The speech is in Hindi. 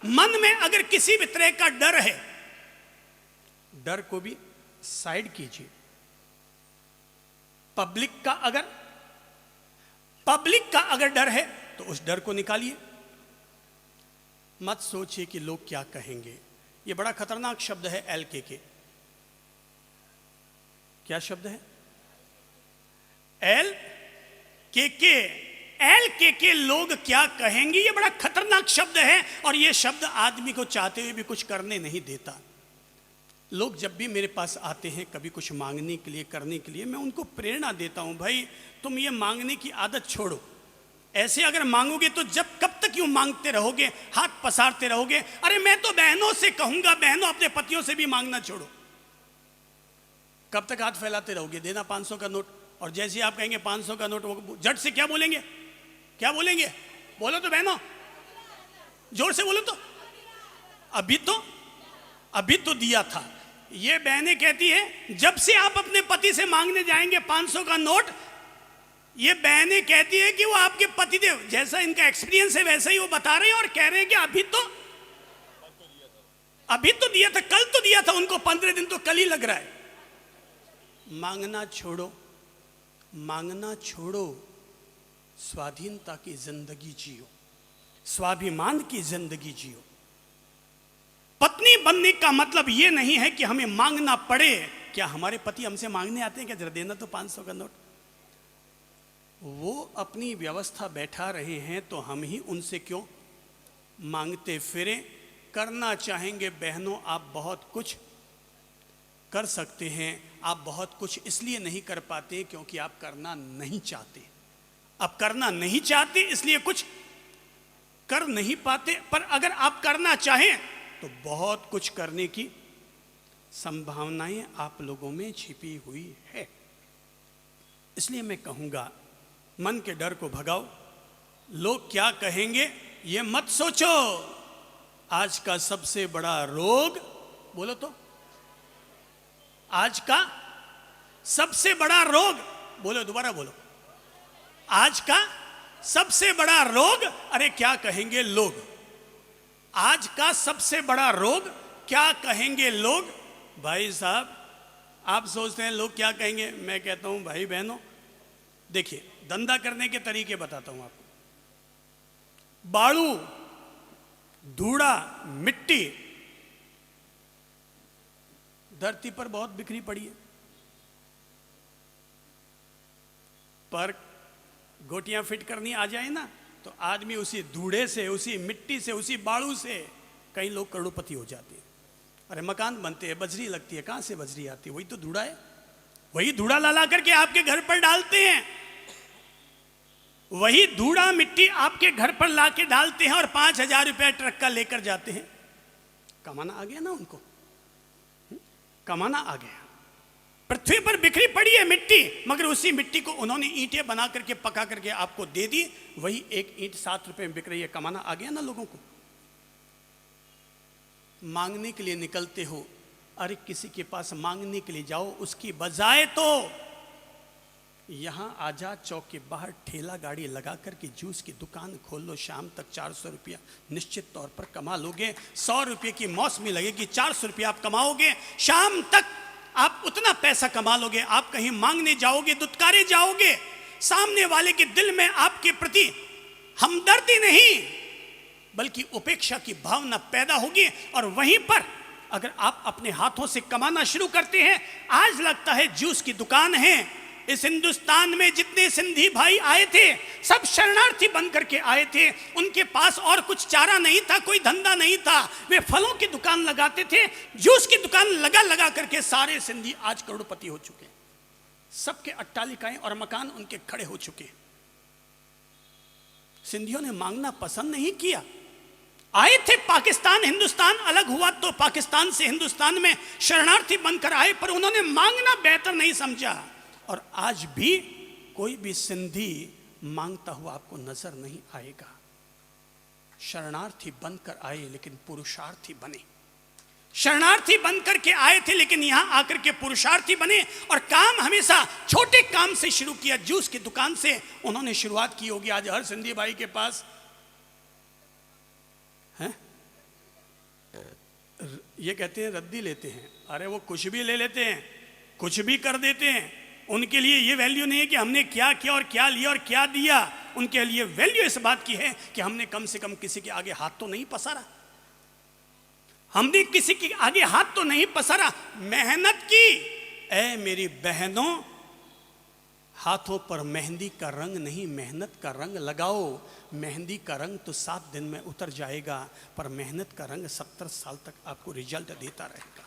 मन में अगर किसी भी तरह का डर है, डर को भी साइड कीजिए। पब्लिक का अगर डर है तो उस डर को निकालिए। मत सोचिए कि लोग क्या कहेंगे। यह बड़ा खतरनाक शब्द है LKK। क्या शब्द है? LKK लोग क्या कहेंगे। यह बड़ा खतरनाक शब्द है और यह शब्द आदमी को चाहते हुए भी कुछ करने नहीं देता। लोग जब भी मेरे पास आते हैं कभी कुछ मांगने के लिए, करने के लिए, मैं उनको प्रेरणा देता हूं, भाई तुम ये मांगने की आदत छोड़ो। ऐसे अगर मांगोगे तो कब तक यूं मांगते रहोगे, हाथ पसारते रहोगे। अरे मैं तो बहनों से कहूंगा, बहनों अपने पतियों से भी मांगना छोड़ो। कब तक हाथ फैलाते रहोगे? देना 500 का नोट, और जैसे आप कहेंगे 500 का नोट, वो झट से क्या बोलेंगे? क्या बोलेंगे? बोलो तो बहनों, जोर से बोलो तो। अभी तो दिया था। ये बहनें कहती है जब से आप अपने पति से मांगने जाएंगे 500 का नोट, ये बहनें कहती है कि वो आपके पतिदेव, जैसा इनका एक्सपीरियंस है वैसा ही वो बता रहे हैं और कह रहे हैं कि अभी तो दिया था, कल तो दिया था। उनको 15 दिन तो कल ही लग रहा है। मांगना छोड़ो, स्वाधीनता की जिंदगी जियो, स्वाभिमान की जिंदगी जियो। पत्नी बनने का मतलब यह नहीं है कि हमें मांगना पड़े। क्या हमारे पति हमसे मांगने आते हैं? क्या जरा देना तो 500 का नोट। वो अपनी व्यवस्था बैठा रहे हैं तो हम ही उनसे क्यों मांगते फिरें। करना चाहेंगे बहनों, आप बहुत कुछ कर सकते हैं। आप बहुत कुछ इसलिए नहीं कर पाते क्योंकि आप करना नहीं चाहते। आप करना नहीं चाहते इसलिए कुछ कर नहीं पाते। पर अगर आप करना चाहें तो बहुत कुछ करने की संभावनाएं आप लोगों में छिपी हुई है। इसलिए मैं कहूंगा, मन के डर को भगाओ। लोग क्या कहेंगे ये मत सोचो। आज का सबसे बड़ा रोग, बोलो तो, आज का सबसे बड़ा रोग, बोलो दोबारा बोलो, आज का सबसे बड़ा रोग, अरे क्या कहेंगे लोग। आज का सबसे बड़ा रोग, क्या कहेंगे लोग। भाई साहब, आप सोचते हैं लोग क्या कहेंगे। मैं कहता हूं भाई बहनों, देखिए धंधा करने के तरीके बताता हूं आपको। बालू, धूड़ा, मिट्टी धरती पर बहुत बिखरी पड़ी है, पर गोटियां फिट करनी आ जाए ना तो आदमी उसी धूड़े से, उसी मिट्टी से, उसी बालू से कई लोग करोड़पति हो जाते हैं। अरे मकान बनते हैं, बजरी लगती है, कहां से बजरी आती है? वही तो धूड़ा है। वही धूड़ा ला करके आपके घर पर डालते हैं। वही धूड़ा मिट्टी आपके घर पर लाके डालते हैं और 5,000 रुपया ट्रक का लेकर जाते हैं। कमाना आ गया ना उनको, कमाना आ गया। पृथ्वी पर बिखरी पड़ी है मिट्टी, मगर उसी मिट्टी को उन्होंने ईंटें बना करके, पका करके आपको दे दी। वही एक ईंट 7 रुपए में बिक रही है। कमाना आ गया ना लोगों को। मांगने के लिए निकलते हो, अरे किसी के पास मांगने के लिए जाओ, उसकी बजाय तो यहां आजाद चौक के बाहर ठेला गाड़ी लगा करके जूस की दुकान खोल लो। शाम तक 400 रुपया निश्चित तौर पर कमा लोगे। 100 रुपये की मौसमी लगेगी, 400 रुपया आप कमाओगे। शाम तक आप उतना पैसा कमा लोगे। आप कहीं मांगने जाओगे, दुत्कारे जाओगे, सामने वाले के दिल में आपके प्रति हमदर्दी नहीं बल्कि उपेक्षा की भावना पैदा होगी। और वहीं पर अगर आप अपने हाथों से कमाना शुरू करते हैं, आज लगता है जूस की दुकान है। इस हिंदुस्तान में जितने सिंधी भाई आए थे सब शरणार्थी बन करके आए थे। उनके पास और कुछ चारा नहीं था, कोई धंधा नहीं था। वे फलों की दुकान लगाते थे, जूस की दुकान लगा करके सारे सिंधी आज करोड़पति हो चुके। सबके अट्टालिकाएं और मकान उनके खड़े हो चुके। सिंधियों ने मांगना पसंद नहीं किया। आए थे पाकिस्तान, हिंदुस्तान अलग हुआ तो पाकिस्तान से हिंदुस्तान में शरणार्थी बनकर आए, पर उन्होंने मांगना बेहतर नहीं समझा। और आज भी कोई भी सिंधी मांगता हुआ आपको नजर नहीं आएगा। शरणार्थी बनकर आए लेकिन पुरुषार्थी बने। शरणार्थी बनकर के आए थे लेकिन यहां आकर के पुरुषार्थी बने। और काम हमेशा छोटे काम से शुरू किया। जूस की दुकान से उन्होंने शुरुआत की होगी। आज हर सिंधी भाई के पास है ये कहते हैं रद्दी लेते हैं, अरे वो कुछ भी ले लेते हैं, कुछ भी कर देते हैं। उनके लिए ये वैल्यू नहीं है कि हमने क्या किया और क्या लिया और क्या दिया। उनके लिए वैल्यू इस बात की है कि हमने कम से कम किसी के आगे हाथ तो नहीं पसारा, हमने किसी के आगे हाथ तो नहीं पसारा, मेहनत की। ऐ मेरी बहनों, हाथों पर मेहंदी का रंग नहीं, मेहनत का रंग लगाओ। मेहंदी का रंग तो 7 दिन में उतर जाएगा, पर मेहनत का रंग 70 साल तक आपको रिजल्ट देता रहेगा।